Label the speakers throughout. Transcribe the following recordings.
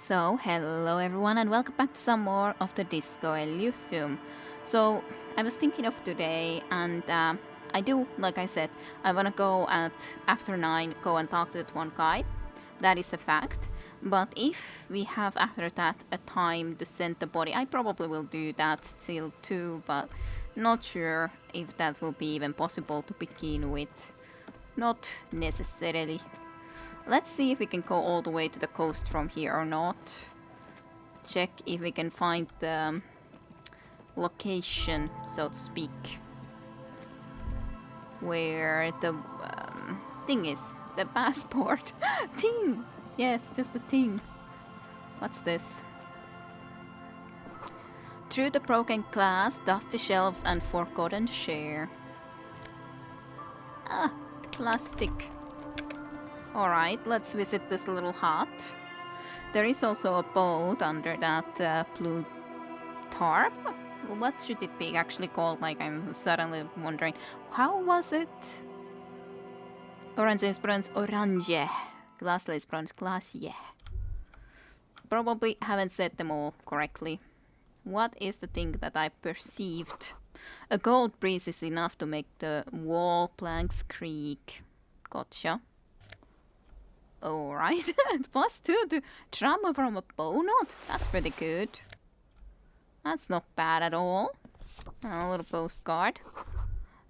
Speaker 1: So, hello everyone and welcome back to some more of the Disco Elysium. So, I was thinking of today and I do, like I said, I wanna go at after 9, go and talk to that one guy. That is a fact. But if we have after that a time to send the body, I probably will do that still too, but not sure if that will be even possible to begin with. Not necessarily. Let's see if we can go all the way to the coast from here or not. Check if we can find the location, so to speak. Where the thing is. The passport. Thing! Yes, just a thing. What's this? Through the broken glass, dusty shelves and forgotten share. Ah, plastic. Alright, let's visit this little hut. There is also a boat under that blue tarp. What should it be actually called? Like, I'm suddenly wondering. How was it? Orange is pronounced orange. Glass is pronounced glacier. Probably haven't said them all correctly. What is the thing that I perceived? A cold breeze is enough to make the wall planks creak. Gotcha. Alright, +2 to trauma from a bow knot. That's pretty good. That's not bad at all. A little postcard.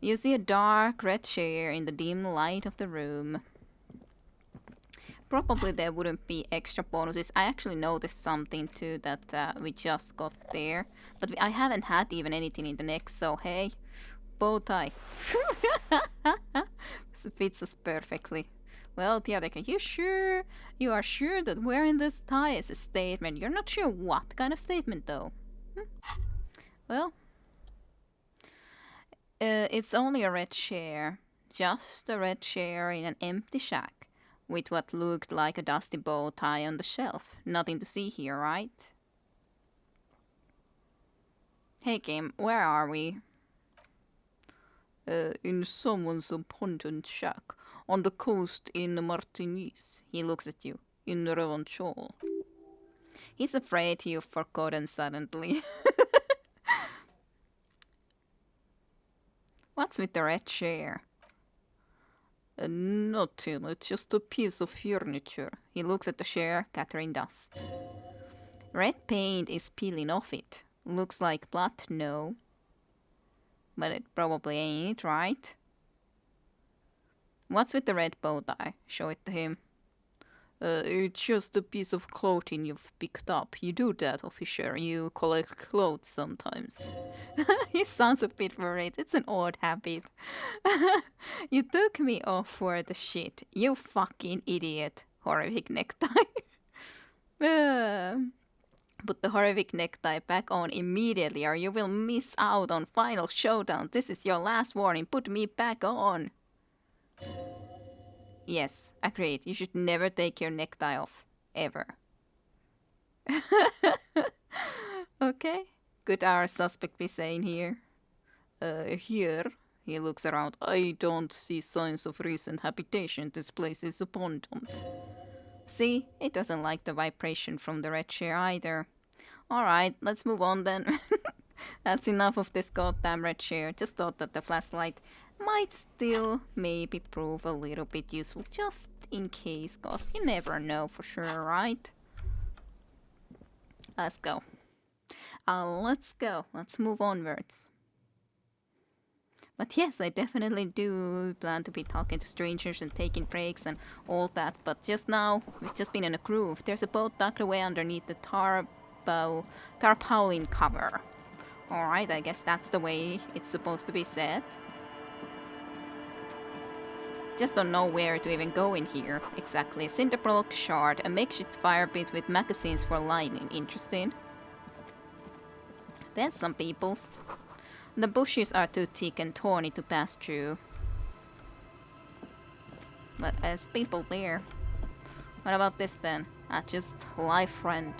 Speaker 1: You see a dark red chair in the dim light of the room. Probably there wouldn't be extra bonuses. I actually noticed something too that we just got there. But I haven't had even anything in the neck, so hey. Bow tie. This fits us perfectly. Well, the other guy, you are sure that wearing this tie is a statement. You're not sure what kind of statement though. Well, it's only a red chair. Just a red chair in an empty shack with what looked like a dusty bow tie on the shelf. Nothing to see here, right? Hey game, where are we? In someone's abandoned shack. On the coast in Martinique. He looks at you. In Revanchol. He's afraid you've forgotten suddenly. What's with the red chair? Nothing, it's just a piece of furniture. He looks at the chair, gathering dust. Red paint is peeling off it. Looks like blood, no. But it probably ain't, right? What's with the red bow tie? Show it to him. It's just a piece of clothing you've picked up. You do that, officer. You collect clothes sometimes. He sounds a bit worried. It's an odd habit. You took me off for the shit. You fucking idiot. Horrific necktie. Put the horrific necktie back on immediately or you will miss out on final showdown. This is your last warning. Put me back on. Yes, agreed. You should never take your necktie off. Ever. Okay. Could our suspect be saying here? Here. He looks around. I don't see signs of recent habitation. This place is abandoned. See? It doesn't like the vibration from the red chair either. Alright, let's move on then. That's enough of this goddamn red chair. Just thought that the flashlight might still maybe prove a little bit useful just in case, cause you never know for sure, right? Let's go. Let's go. Let's move onwards. But yes, I definitely do plan to be talking to strangers and taking breaks and all that. But just now, we've just been in a groove. There's a boat tucked away underneath the tarpaulin cover. Alright, I guess that's the way it's supposed to be said. Just don't know where to even go in here. Exactly. Cinder block shard, a makeshift fire pit with magazines for lighting. Interesting. There's some peoples. The bushes are too thick and thorny to pass through. But there's people there. What about this then? Just life friend.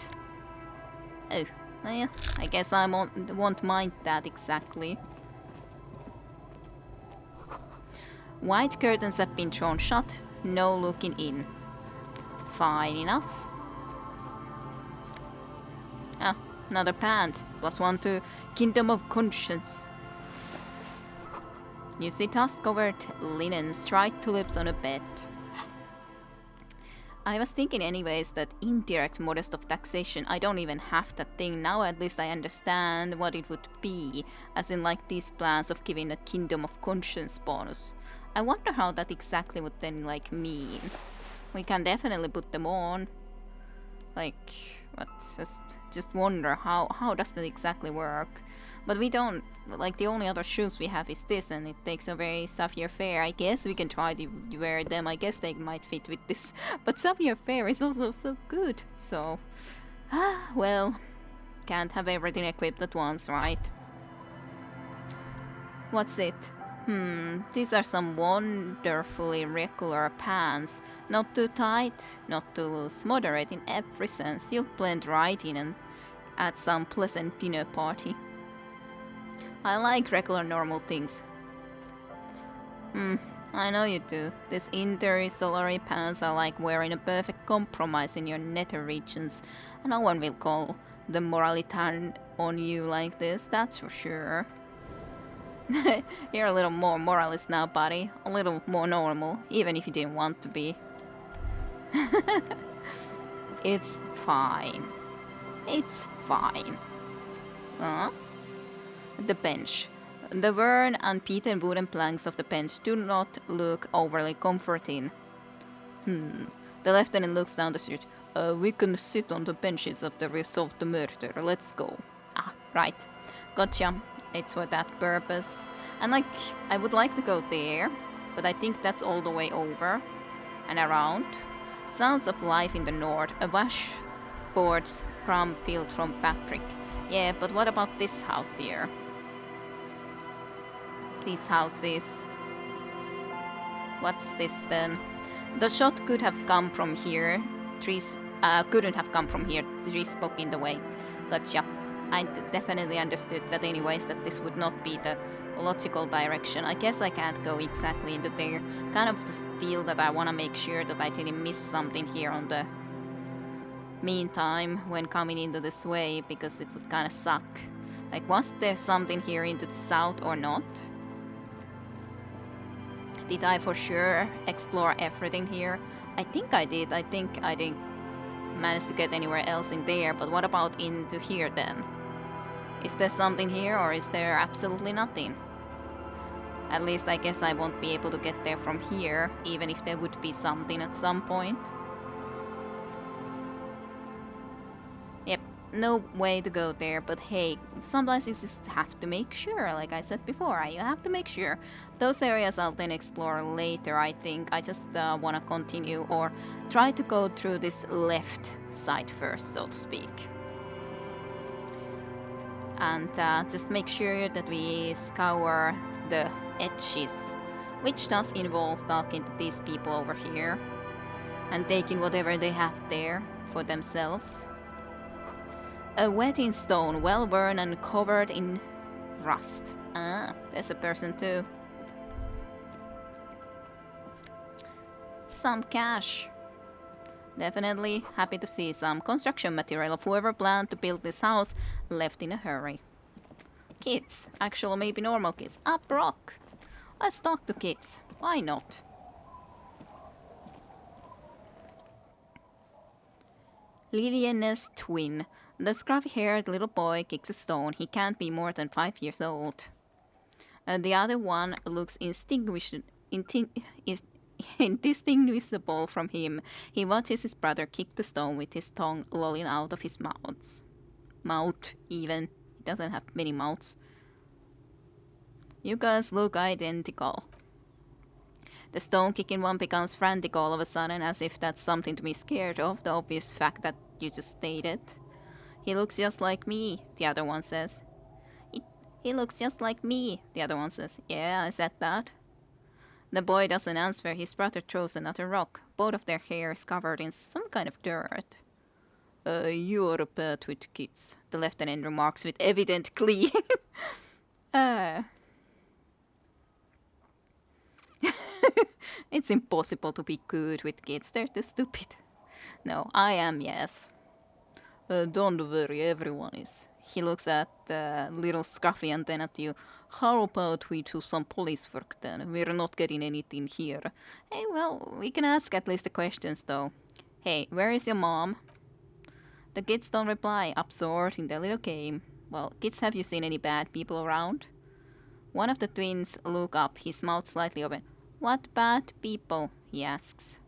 Speaker 1: Oh, well, I guess I won't mind that exactly. White curtains have been drawn shut, no looking in. Fine enough. Ah, another pant. +1 to Kingdom of Conscience. You see dust-covered linens, dried tulips on a bed. I was thinking anyways that indirect modest of taxation, I don't even have that thing. Now at least I understand what it would be, as in like these plans of giving a Kingdom of Conscience bonus. I wonder how that exactly would then like mean. We can definitely put them on. Like, but just wonder how does that exactly work. But we don't, like the only other shoes we have is this, and it takes a very Sapphire Fair. I guess we can try to wear them. I guess they might fit with this. But Sapphire Fair is also so good. So, well, can't have everything equipped at once, right? What's it? These are some wonderfully regular pants. Not too tight, not too loose, moderate in every sense. You'll blend right in and at some pleasant dinner party. I like regular normal things. I know you do. These intersolary pants are like wearing a perfect compromise in your nether regions. No one will call the morally turned on you like this, that's for sure. You're a little more moralist now, buddy. A little more normal, even if you didn't want to be. It's fine. It's fine. Huh? The bench. The worn and beaten wooden planks of the bench do not look overly comforting. The lieutenant looks down the street. We can sit on the benches after we solve the murder. Let's go. Ah, right. Gotcha. It's for that purpose. And like, I would like to go there, but I think that's all the way over and around. Sounds of life in the north. A washboard scrum filled from fabric. Yeah, but what about this house here? These houses. What's this then? The shot could have come from here. Trees couldn't have come from here. Trees spoke in the way. Gotcha. I definitely understood that anyways, that this would not be the logical direction. I guess I can't go exactly into there. Kind of just feel that I want to make sure that I didn't miss something here on the meantime when coming into this way, because it would kind of suck. Like, was there something here into the south or not? Did I for sure explore everything here? I think I did. I think I didn't manage to get anywhere else in there, but what about into here then? Is there something here or is there absolutely nothing? At least I guess I won't be able to get there from here, even if there would be something at some point. Yep, no way to go there, but hey, sometimes you just have to make sure, like I said before, you have to make sure. Those areas I'll then explore later, I think. I just want to continue or try to go through this left side first, so to speak. And just make sure that we scour the edges, which does involve talking to these people over here and taking whatever they have there for themselves. A wedding stone, well worn and covered in rust. Ah, there's a person too. Some cash. Definitely happy to see some construction material of whoever planned to build this house left in a hurry. Kids, actual maybe normal kids. Ah, Brock. Let's talk to kids. Why not? Liliana's twin. The scruffy-haired little boy kicks a stone. He can't be more than 5 years old. The other one looks indistinguishable from him. He watches his brother kick the stone with his tongue lolling out of his mouth even. He doesn't have many mouths. You guys look identical. The stone-kicking one becomes frantic all of a sudden, as if that's something to be scared of, the obvious fact that you just stated. He looks just like me, the other one says. He looks just like me, the other one says. Yeah, I said that. The boy doesn't answer. His brother throws another rock. Both of their hair is covered in some kind of dirt. You're bad with kids, the lieutenant remarks with evident glee. It's impossible to be good with kids. They're too stupid. No, I am, yes. Don't worry, everyone is. He looks at the little scruffy and then at you. How about we do some police work then? We're not getting anything here. Hey, well, we can ask at least the questions though. Hey, where is your mom? The kids don't reply, absorbed in their little game. Well, kids, have you seen any bad people around? One of the twins look up, his mouth slightly open. What bad people? He asks.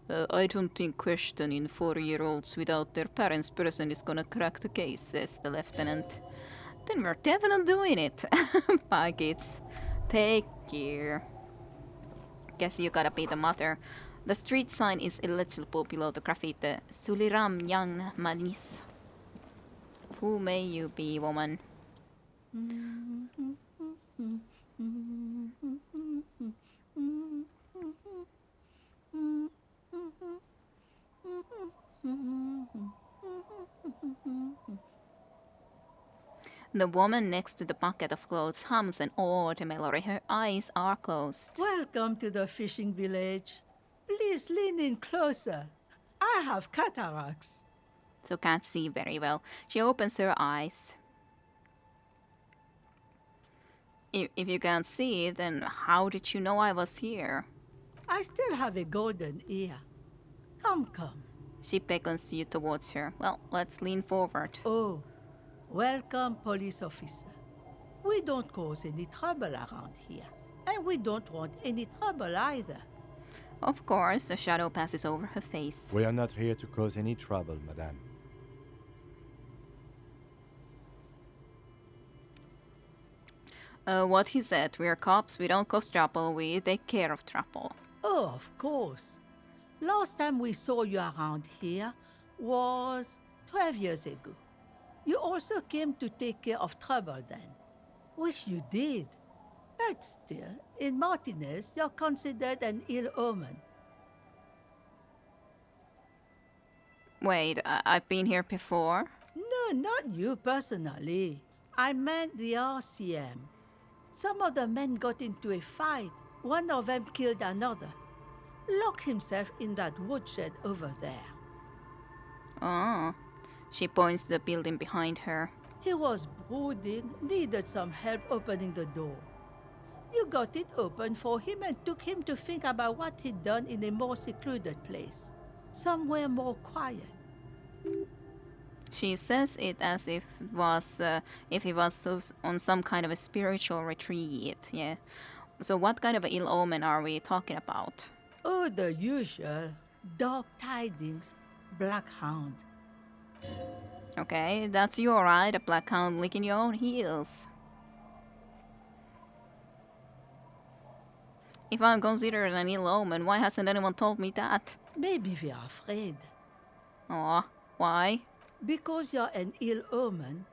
Speaker 1: I don't think questioning 4-year-olds without their parents' person is gonna crack the case, says the lieutenant. Then we're definitely doing it. Bye, kids. Take care. Guess you gotta be the mother. The street sign is illegible below the graffiti. Suliram yang manis. Who may you be, woman? The woman next to the bucket of clothes hums an odd melody. Her eyes are closed.
Speaker 2: Welcome to the fishing village. Please lean in closer. I have cataracts.
Speaker 1: So can't see very well. She opens her eyes. If you can't see, then how did you know I was here?
Speaker 2: I still have a golden ear. Come.
Speaker 1: She beckons you towards her. Well, let's lean forward.
Speaker 2: Oh, welcome, police officer. We don't cause any trouble around here. And we don't want any trouble either.
Speaker 1: Of course, a shadow passes over her face.
Speaker 3: We are not here to cause any trouble, madame.
Speaker 1: What he said, we're cops, we don't cause trouble, we take care of trouble.
Speaker 2: Oh, of course. Last time we saw you around here was 12 years ago. You also came to take care of trouble then, which you did. But still, in Martinez, you're considered an ill omen.
Speaker 1: Wait, I've been here before?
Speaker 2: No, not you personally. I meant the RCM. Some of the men got into a fight. One of them killed another. Locked himself in that woodshed over there.
Speaker 1: Oh. She points to the building behind her.
Speaker 2: He was brooding, needed some help opening the door. You got it open for him and took him to think about what he'd done in a more secluded place. Somewhere more quiet.
Speaker 1: She says it as if he was on some kind of a spiritual retreat, yeah. So what kind of an ill omen are we talking about?
Speaker 2: Oh, the usual. Dark tidings. Black hound.
Speaker 1: Okay, that's you alright, a black hound licking your own heels. If I'm considered an ill omen, why hasn't anyone told me that?
Speaker 2: Maybe we are afraid.
Speaker 1: Aw, why?
Speaker 2: Because you're an ill omen,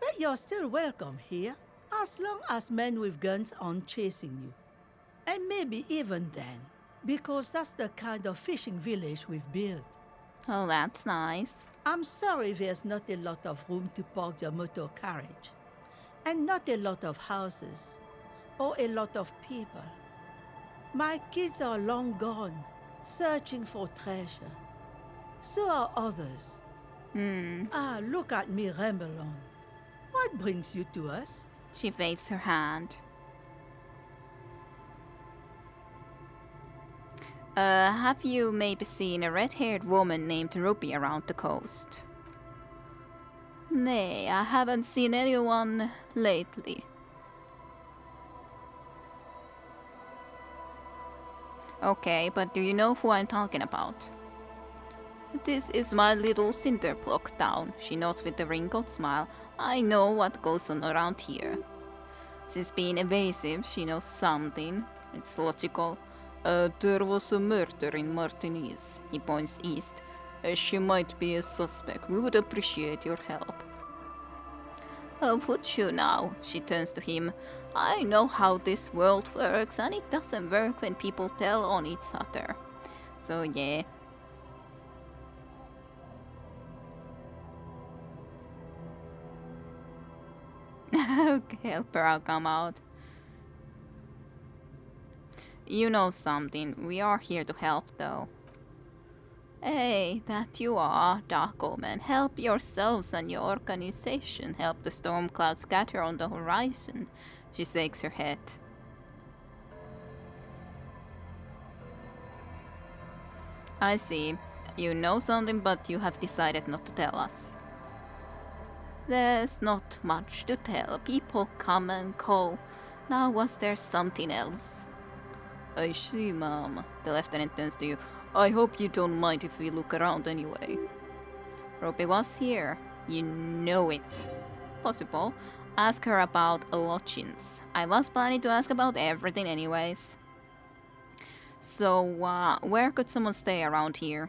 Speaker 2: but you're still welcome here, as long as men with guns aren't chasing you. And maybe even then, because that's the kind of fishing village we've built.
Speaker 1: Oh, that's nice.
Speaker 2: I'm sorry there's not a lot of room to park your motor carriage, and not a lot of houses, or a lot of people. My kids are long gone, searching for treasure. So are others. Ah, look at me ramble on. What brings you to us?
Speaker 1: She waves her hand. Have you maybe seen a red-haired woman named Ruby around the coast? Nay, I haven't seen anyone lately. Okay, but do you know who I'm talking about? This is my little cinder block town, she nods with a wrinkled smile. I know what goes on around here. Since being evasive, she knows something. It's logical. There was a murder in Martinez. He points east. She might be a suspect. We would appreciate your help. Would you now? She turns to him. I know how this world works, and it doesn't work when people tell on each other. So yeah. Okay, help her out, come out. You know something. We are here to help, though. Hey, that you are, Dark Omen. Help yourselves and your organization. Help the storm clouds scatter on the horizon. She shakes her head. I see. You know something, but you have decided not to tell us. There's not much to tell. People come and go. Now was there something else? I see, ma'am. The lieutenant turns to you. I hope you don't mind if we look around anyway. Ruby was here. You know it. Possible. Ask her about lodgings. I was planning to ask about everything anyways. So, where could someone stay around here?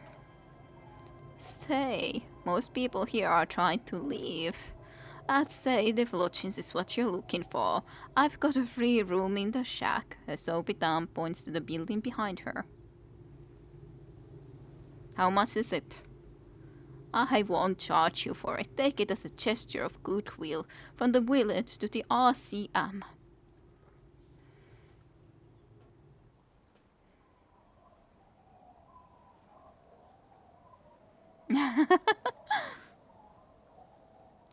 Speaker 1: Stay? Most people here are trying to leave. I'd say the lodgings is what you're looking for. I've got a free room in the shack. Her soapy thumb points to the building behind her. How much is it? I won't charge you for it. Take it as a gesture of goodwill from the village to the RCM.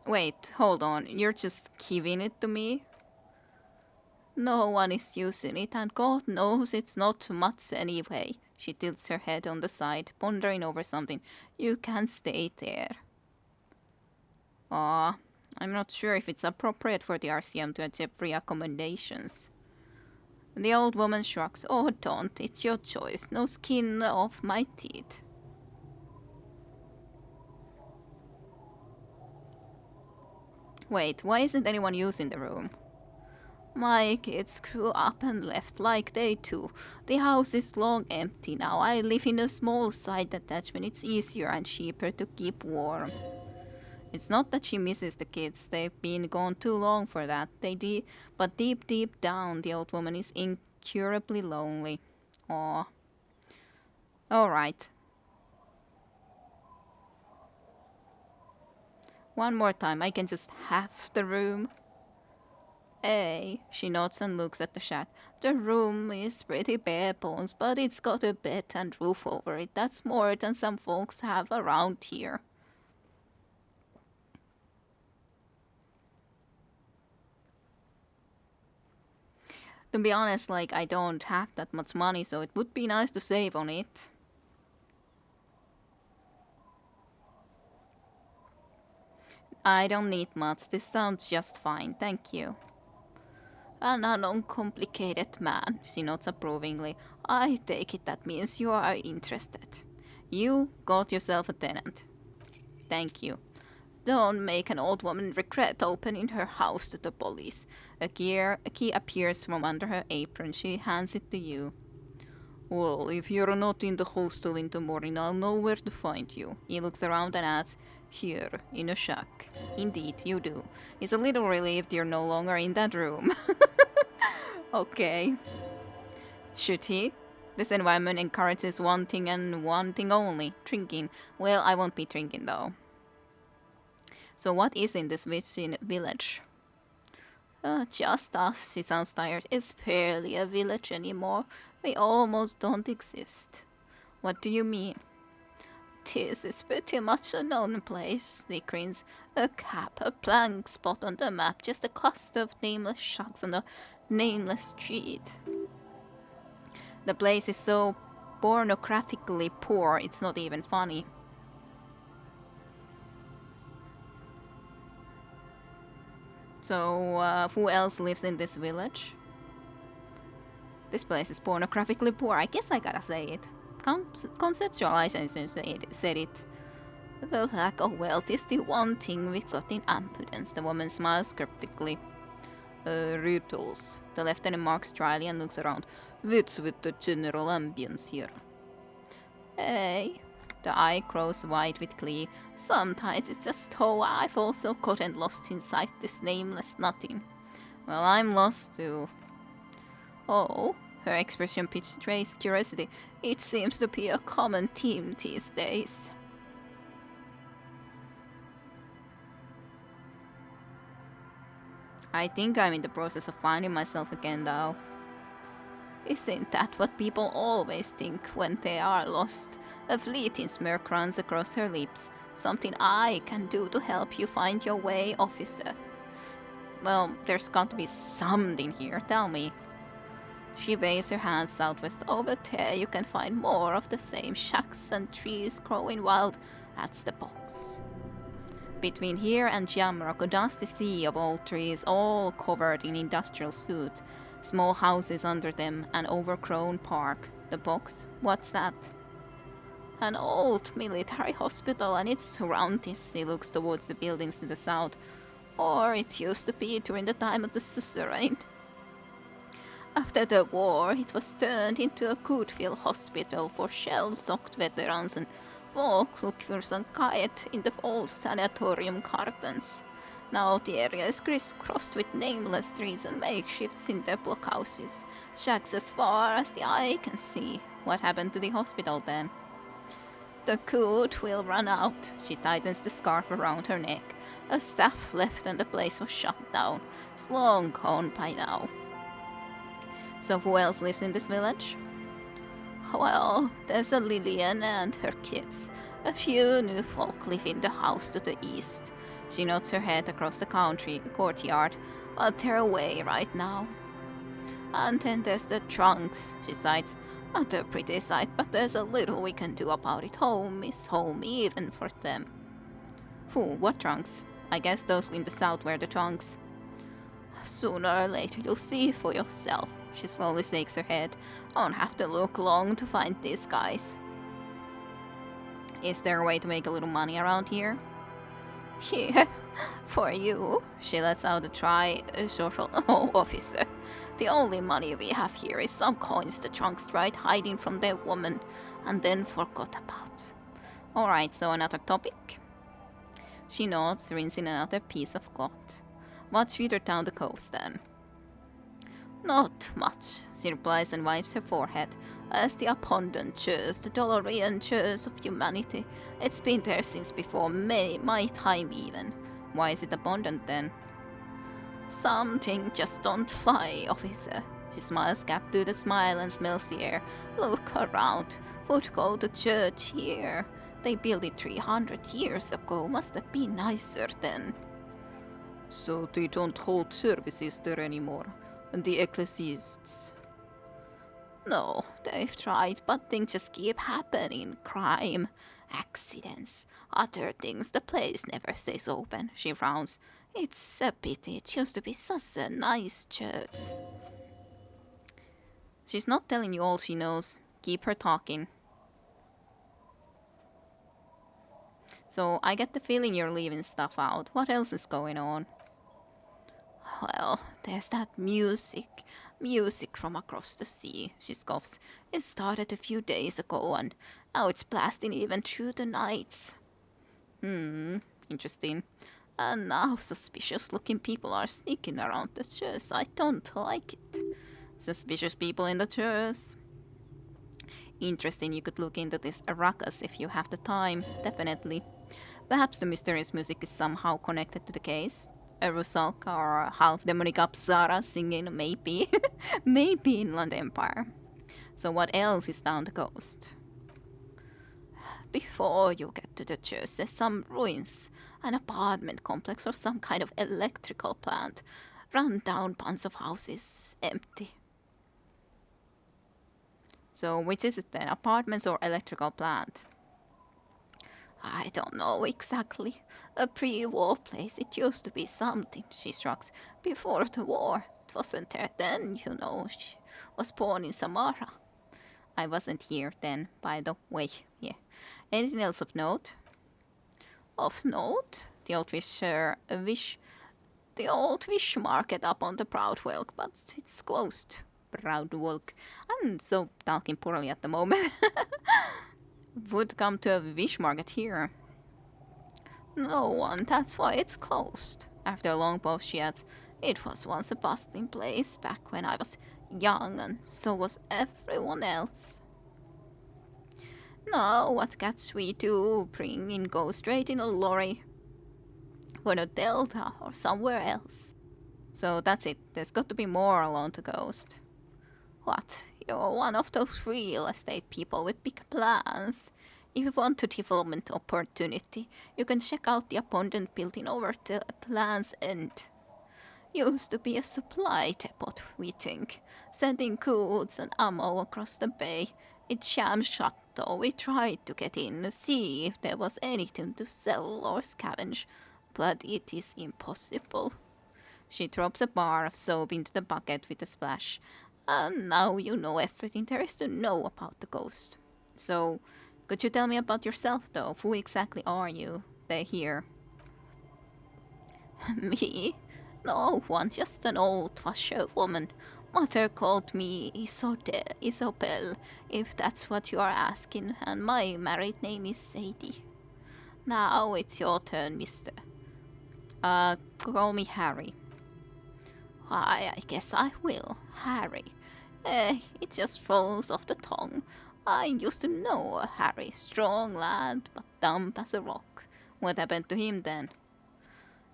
Speaker 1: Wait, hold on. You're just giving it to me? No one is using it, and God knows it's not much anyway. She tilts her head on the side, pondering over something. You can stay there. Ah, I'm not sure if it's appropriate for the RCM to accept free accommodations. The old woman shrugs. Oh, don't. It's your choice. No skin off my teeth. Wait, why isn't anyone using the room? My kids grew up and left like they do. The house is long empty now. I live in a small side attachment. It's easier and cheaper to keep warm. It's not that she misses the kids. They've been gone too long for that. But deep down, the old woman is incurably lonely. Aw. Alright. One more time. I can just have the room. Hey, she nods and looks at the shack. The room is pretty bare bones, but it's got a bed and roof over it. That's more than some folks have around here. To be honest, like, I don't have that much money, so it would be nice to save on it. I don't need much. This sounds just fine. Thank you. An uncomplicated man, she nods approvingly. I take it that means you are interested. You got yourself a tenant. Thank you. Don't make an old woman regret opening her house to the police. A key appears from under her apron. She hands it to you. Well, if you're not in the hostel in the morning, I'll know where to find you. He looks around and adds, here, in a shack. Indeed, you do. He's a little relieved you're no longer in that room. Okay. Should he? This environment encourages one thing and one thing only, drinking. Well, I won't be drinking though. So what is in this village? Just us. She sounds tired. It's barely a village anymore. We almost don't exist. What do you mean? This is pretty much a known place, he grins. A cap, a blank spot on the map, just a cluster of nameless shacks on a nameless street. The place is so pornographically poor, it's not even funny. So, who else lives in this village? This place is pornographically poor. I guess I gotta say it. Conceptualization said it. The lack of wealth is the one thing we've got in abundance. The woman smiles cryptically. Riddles. The lieutenant marks dryly and looks around. What's with the general ambience here? Hey. The eye grows wide with glee. Sometimes it's just how I've also gotten lost inside this nameless nothing. Well, I'm lost too. Oh, her expression betrays curiosity. It seems to be a common theme these days. I think I'm in the process of finding myself again, though. Isn't that what people always think when they are lost? A fleeting smirk runs across her lips. Something I can do to help you find your way, officer. Well, there's got to be something here, tell me. She waves her hand southwest. Over there you can find more of the same shacks and trees growing wild. That's the box. Between here and Jamrock, a dusty sea of old trees, all covered in industrial soot. Small houses under them, an overgrown park. The box? What's that? An old military hospital and its surroundings. He looks towards the buildings to the south. Or it used to be during the time of the suzerain. After the war, it was turned into a Goodwill hospital for shell-shocked veterans and folklookers and kite in the old sanatorium gardens. Now the area is crisscrossed with nameless streets and makeshift cinder blockhouses, shacks as far as the eye can see. What happened to the hospital then? The Goodwill ran out. She tightens the scarf around her neck. A staff left and the place was shut down. It's long gone by now. So who else lives in this village? Well, there's a Lillian and her kids. A few new folk live in the house to the east. She nods her head across the courtyard, but they're away right now. And then there's the trunks, she sighs. Not a pretty sight, but there's a little we can do about it. Home is home, even for them. Phew, what trunks? I guess those in the south were the trunks. Sooner or later you'll see for yourself. She slowly shakes her head. I won't have to look long to find these guys. Is there a way to make a little money around here? Here, for you. She lets out a social officer. The only money we have here is some coins the trunks tried hiding from their woman and then forgot about. Alright, so another topic? She nods, rinsing another piece of cloth. What's further down the coast then? Not much, she replies and wipes her forehead. As the abundant church, the Dolorian church of humanity. It's been there since before my time even. Why is it abundant then? Something just don't fly, officer. She smiles, gap-toothed smile, and smells the air. Look around. Would go to church here. They built it 300 years ago. Must have been nicer then. So they don't hold services there anymore. And the ecclesiasts? No, they've tried, but things just keep happening. Crime, accidents, other things. The place never stays open. She frowns. It's a pity. It used to be such a nice church. She's not telling you all she knows. Keep her talking. So I get the feeling you're leaving stuff out. What else is going on? Well, there's that music. Music from across the sea, she scoffs. It started a few days ago and now it's blasting even through the nights. Interesting. And now suspicious looking people are sneaking around the church. I don't like it. Suspicious people in the church. Interesting, you could look into this ruckus if you have the time, definitely. Perhaps the mysterious music is somehow connected to the case. A Rusalka or a half-demonic Apsara singing, maybe. Maybe Inland Empire. So what else is down the coast? Before you get to the church, there's some ruins. An apartment complex or some kind of electrical plant. Run down bunch of houses, empty. So which is it then, apartments or electrical plant? I don't know exactly. A pre-war place, it used to be something, she shrugs. Before the war, it wasn't there then, you know. She was born in Samara. I wasn't here then, by the way, yeah. Anything else of note? Of note? The old fish market up on the Proudwalk, but it's closed. Proudwalk. I'm so talking poorly at the moment. Would come to a fish market here. No one, that's why it's closed. After a long pause she adds, it was once a bustling place back when I was young and so was everyone else. Now what cats we do bring in go straight in a lorry. For the Delta or somewhere else. So that's it, there's got to be more along the coast. What? You're one of those real estate people with big plans. If you want a development opportunity, you can check out the abandoned building over at Land's End. Used to be a supply depot, we think, sending goods and ammo across the bay. It's sham shut though. We tried to get in to see if there was anything to sell or scavenge, but it is impossible. She drops a bar of soap into the bucket with a splash. And now you know everything there is to know about the ghost. So, could you tell me about yourself though? Who exactly are you? They're here. Me? No one, just an old washerwoman. Mother called me Isobel, if that's what you are asking, and my married name is Sadie. Now it's your turn, mister. Call me Harry. Why, I guess I will. Harry. It just falls off the tongue. I used to know a Harry. Strong lad, but dumb as a rock. What happened to him then?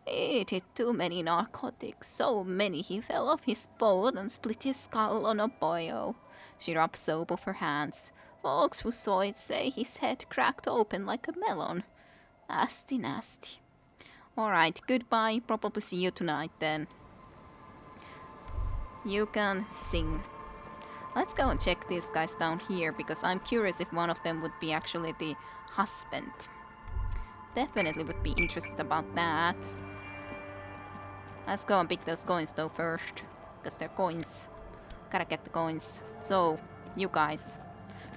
Speaker 1: He did too many narcotics. So many he fell off his boat and split his skull on a bayou. She rubs soap off her hands. Folks who saw it say his head cracked open like a melon. Nasty, nasty. Alright, goodbye. Probably see you tonight then. You can sing. Let's go and check these guys down here, because I'm curious if one of them would be actually the husband. Definitely would be interested about that. Let's go and pick those coins though first, because they're coins. Gotta get the coins. So, you guys,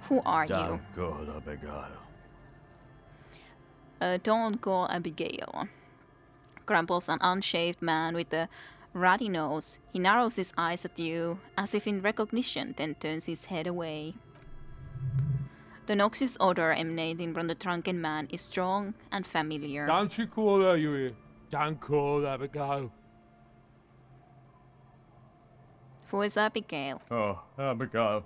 Speaker 1: who are you?
Speaker 4: Don't go, Abigail.
Speaker 1: Don't go Abigail. Grumbles an unshaved man with a ruddy nose. He narrows his eyes at you, as if in recognition, then turns his head away. The noxious odor emanating from the drunken man is strong and familiar.
Speaker 5: Don't you call her, you hear? Don't call Abigail.
Speaker 1: Who is Abigail?
Speaker 4: Oh, Abigail.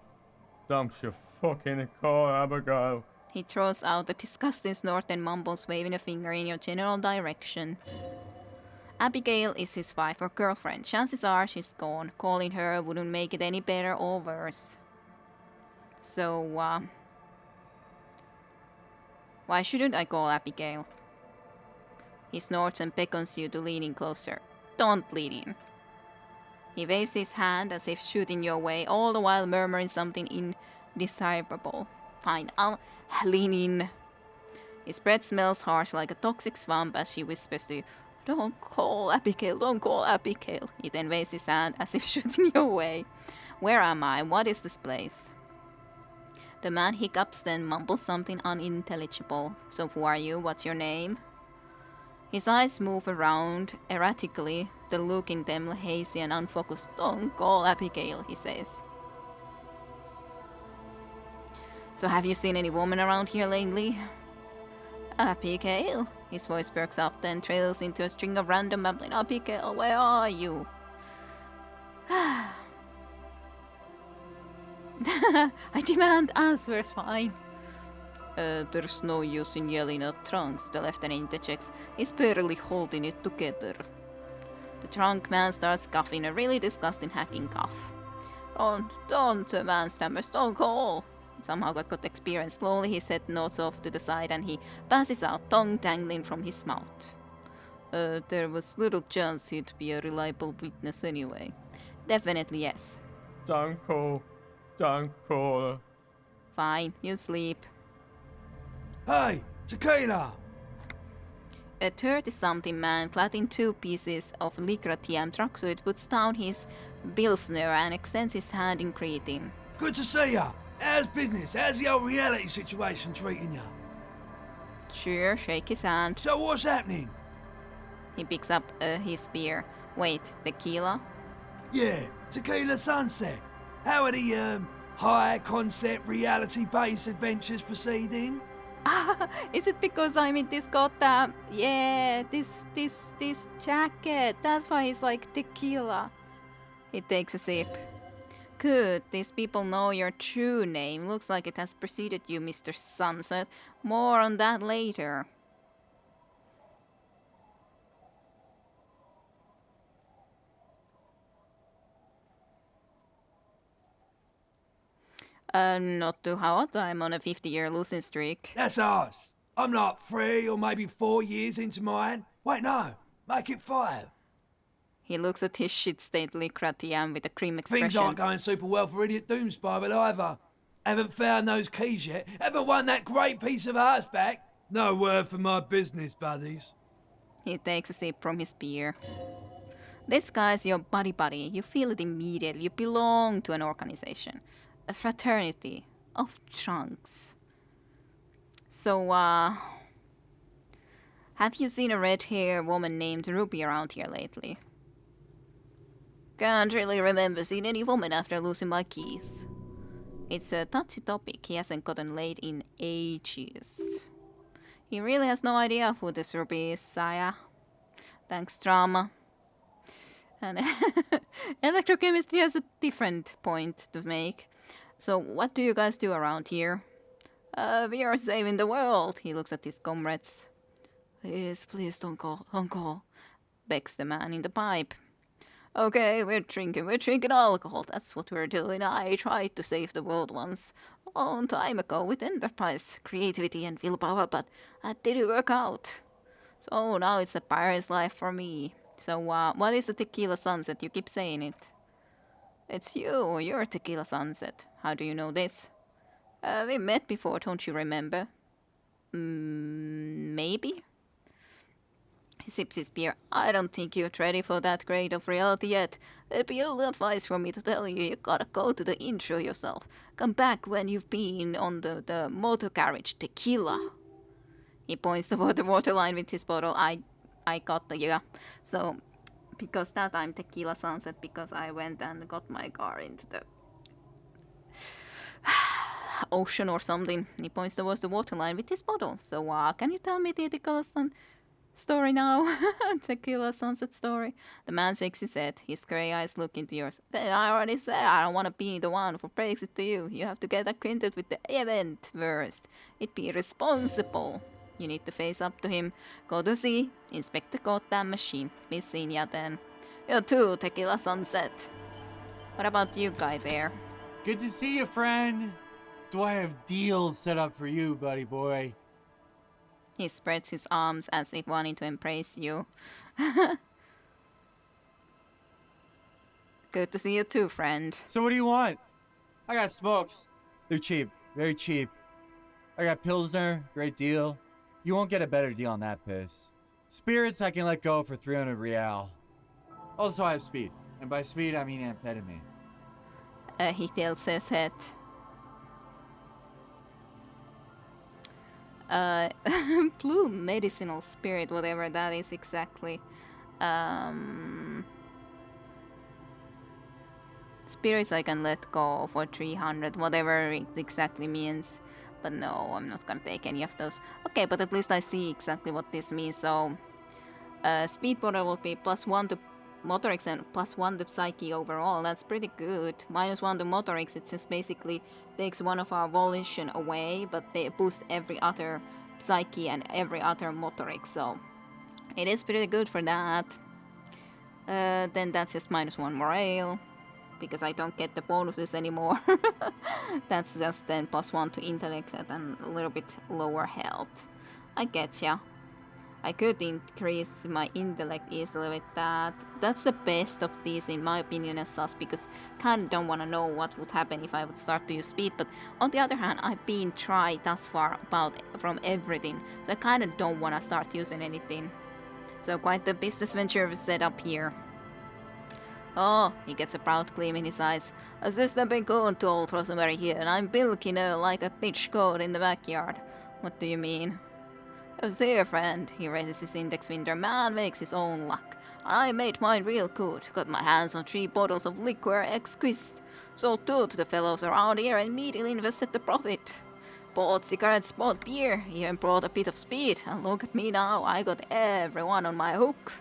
Speaker 4: Don't you fucking call Abigail.
Speaker 1: He throws out a disgusting snort and mumbles, waving a finger in your general direction. Abigail is his wife or girlfriend. Chances are she's gone. Calling her wouldn't make it any better or worse. So, why shouldn't I call Abigail? He snorts and beckons you to lean in closer. Don't lean in. He waves his hand as if shooting your way, all the while murmuring something indescribable. Fine, I'll lean in. His breath smells harsh like a toxic swamp as she whispers to you, Don't call Abigail, don't call Abigail. He then waves his hand as if shooting your way. Where am I? What is this place? The man hiccups, then mumbles something unintelligible. So who are you? What's your name? His eyes move around erratically, the look in them hazy and unfocused. Don't call Abigail, he says. So have you seen any woman around here lately? Abigail? His voice perks up, then trails into a string of random babbling. Abigail, where are you? I demand answers, fine. There's no use in yelling at trunks, the lieutenant interjects. He's barely holding it together. The drunk man starts coughing, a really disgusting hacking cough. Don't, the man stammers, don't call. Somehow got experience. Slowly his head nods off to the side and he passes out, tongue dangling from his mouth. There was little chance he'd be a reliable witness anyway. Definitely yes.
Speaker 4: Don't call her.
Speaker 1: Fine, you sleep.
Speaker 6: Hey, tequila!
Speaker 1: A 30-something man clad in 2 pieces of lycra TM tracksuit puts down his pilsner and extends his hand in greeting.
Speaker 6: Good to see ya. How's business? How's the old reality situation treating ya?
Speaker 1: Sure, shake his hand.
Speaker 6: So what's happening?
Speaker 1: He picks up his beer. Wait, tequila?
Speaker 6: Yeah, Tequila Sunset. How are the, high concept reality based adventures proceeding?
Speaker 1: Is it because I'm in this goddamn... Yeah, this jacket. That's why he's like tequila. He takes a sip. Good, these people know your true name. Looks like it has preceded you, Mr. Sunset. More on that later. Not too hot. I'm on a 50-year losing streak.
Speaker 6: That's harsh. I'm like 3 or maybe 4 years into mine. Wait, no. Make it 5.
Speaker 1: He looks at his shit-stained Lycratium with a grim
Speaker 6: Things
Speaker 1: expression.
Speaker 6: aren't going super well for Idiot Doomspiral either. Haven't found those keys yet. Haven't won that great piece of arts back. No word for my business buddies.
Speaker 1: He takes a sip from his beer. This guy's your buddy. You feel it immediately. You belong to an organization. A fraternity of trunks. So, have you seen a red-haired woman named Ruby around here lately? Can't really remember seeing any woman after losing my keys. It's a touchy topic. He hasn't gotten laid in ages. He really has no idea who this Ruby is, Saya. Thanks, drama. And electrochemistry has a different point to make. So, what do you guys do around here? We are saving the world. He looks at his comrades. Please don't call, begs the man in the pipe. Okay, we're drinking alcohol. That's what we're doing. I tried to save the world once, a long time ago, with enterprise, creativity, and willpower, but that didn't work out. So now it's a pirate's life for me. So, what is the tequila sunset? You keep saying it. It's you. You're tequila sunset. How do you know this? We met before, don't you remember? Maybe? He sips his beer. I don't think you're ready for that grade of reality yet. There'd be a little advice for me to tell you. You gotta go to the intro yourself. Come back when you've been on the motor carriage. Tequila. He points toward the waterline with his bottle. I got the, yeah. So, because that I'm tequila sunset, because I went and got my car into the ocean or something. He points towards the waterline with his bottle. So, can you tell me the tequila story now? Tequila sunset story. The man shakes his head. His grey eyes look into yours. Then I already said I don't want to be the one who breaks it to you. You have to get acquainted with the event first. It'd be irresponsible. You need to face up to him. Go to sea. Inspect the goddamn machine. Be seen ya then. You too, Tequila Sunset. What about you guy there?
Speaker 7: Good to see you, friend. Do I have deals set up for you, buddy boy?
Speaker 1: He spreads his arms as if wanting to embrace you. Good to see you too, friend.
Speaker 7: So what do you want? I got smokes. They're cheap. Very cheap. I got Pilsner. Great deal. You won't get a better deal on that piss. Spirits I can let go for 300 real. Also I have speed. And by speed I mean amphetamine.
Speaker 1: He tilts his head. Blue medicinal spirit, whatever that is exactly. Spirits I can let go for 300, whatever it exactly means. But no, I'm not gonna take any of those. Okay, but at least I see exactly what this means. So, speed border will be +1 to Motorix and +1 to Psyche overall. That's pretty good. -1 to Motorix, it just basically takes one of our volition away, but they boost every other Psyche and every other Motorix. So, it is pretty good for that. Then that's just -1 morale, because I don't get the bonuses anymore. That's just then +1 to intellect and a little bit lower health. I get ya. I could increase my intellect easily with that. That's the best of these in my opinion as sus, because kinda don't wanna know what would happen if I would start to use speed, but on the other hand I've been tried thus far from everything, so I kinda don't wanna start using anything. So quite the business venture was set up here. Oh, he gets a proud gleam in his eyes. Assistant been going to old Rosemary here, and I'm bilking her like a bitch goat in the backyard. What do you mean? Oh, see here, friend. He raises his index finger. Man makes his own luck. I made mine real good. Got my hands on 3 bottles of liqueur exquisite. Sold 2 to the fellows around here and immediately invested the profit. Bought cigarettes, bought beer, even brought a bit of speed. And look at me now, I got everyone on my hook.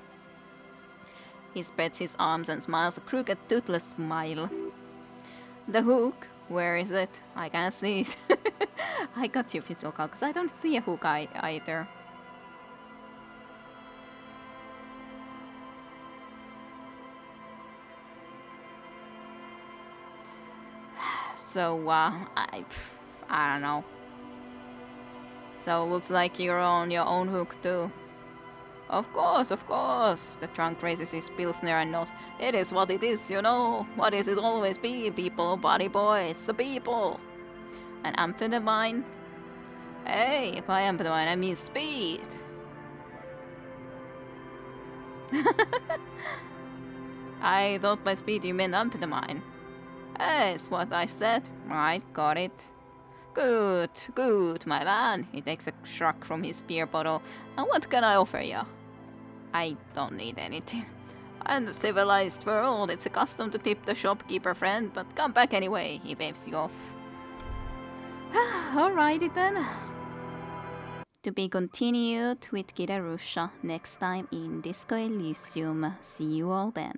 Speaker 1: He spreads his arms and smiles a crooked, toothless smile. The hook? Where is it? I can't see it. I got you, visual call, because I don't see a hook either. So, I don't know. So, looks like you're on your own hook too. Of course, of course. The drunk raises his pilsner and nods. It is what it is, you know. What is it always be, people, buddy boy? It's the people. An amphetamine? Hey, by amphetamine I mean speed. I thought by speed you meant amphetamine. Yes, what I said. Right, got it. Good, good, my man. He takes a shrug from his beer bottle. And what can I offer you? I don't need anything. In the civilized world, it's a custom to tip the shopkeeper friend, but come back anyway, he waves you off. Alrighty then. To be continued with Kira Rusha next time in Disco Elysium. See you all then.